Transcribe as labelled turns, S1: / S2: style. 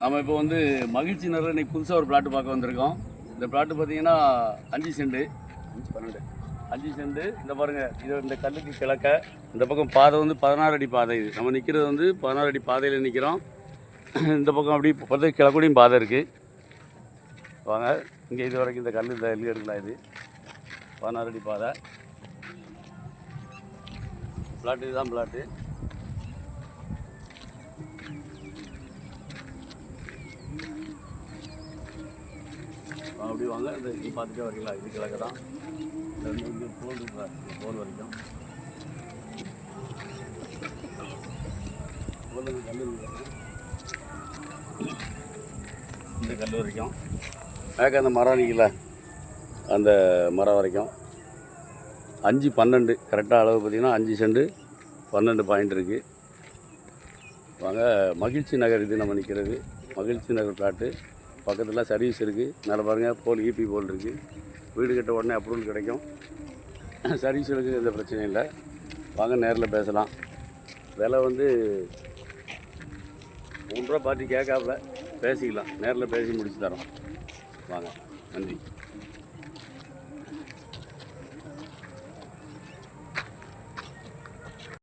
S1: நம்ம இப்போ வந்து மகிழ்ச்சி நகரில் இன்றைக்கி புதுசாக ஒரு பிளாட்டு பார்க்க வந்திருக்கோம். இந்த பிளாட்டு பார்த்தீங்கன்னா 5 சென்ட் 5 சென்ட். இந்த பாருங்கள், இது இந்த கல்லுக்கு கிழக்க இந்த பக்கம் பாதை வந்து 16 அடி பாதை. இது நம்ம நிற்கிறது வந்து 16 அடி பாதையில் நிற்கிறோம். இந்த பக்கம் அப்படி பார்த்து கிழக்கூடையும் பாதை இருக்குது. வாங்க, இங்கே இது வரைக்கும் இந்த கல் இந்த எல்லு எடுக்கலாம். இது 16 அடி பாதை. பிளாட்டு இதுதான் பிளாட்டு. அப்படி வாங்க, இந்த இது பார்த்துட்டே வரீங்களா? இது கிழக்கு தான். இங்கே போல் இருக்கா, போல் வரைக்கும் கல் இந்த கல் வரைக்கும் மேற்க அந்த மரம் நிற்கல, அந்த மரம் வரைக்கும் 5-12 கரெக்டாக அளவு பார்த்திங்கன்னா 5 சென்ட் 12 பாயிண்ட் இருக்குது. வாங்க, மகிழ்ச்சி நகர் இது நம்ம நிற்கிறது. மகிழ்ச்சி நகர் பிளாட்டு பக்கத்தில் சர்வீஸ் இருக்குது. மேலே பாருங்கள், போல் ஈபி போல் இருக்குது. வீடு கட்ட உடனே அப்ரூவல் கிடைக்கும். சர்வீஸ் இருக்குது, எந்த பிரச்சனையும் இல்லை. வாங்க, நேரில் பேசலாம். விலை வந்து 3 ரூபா பார்ட்டி கேட்காப்புல பேசிக்கலாம். நேரில் பேசி முடிச்சு தரோம். வாங்க, நன்றி.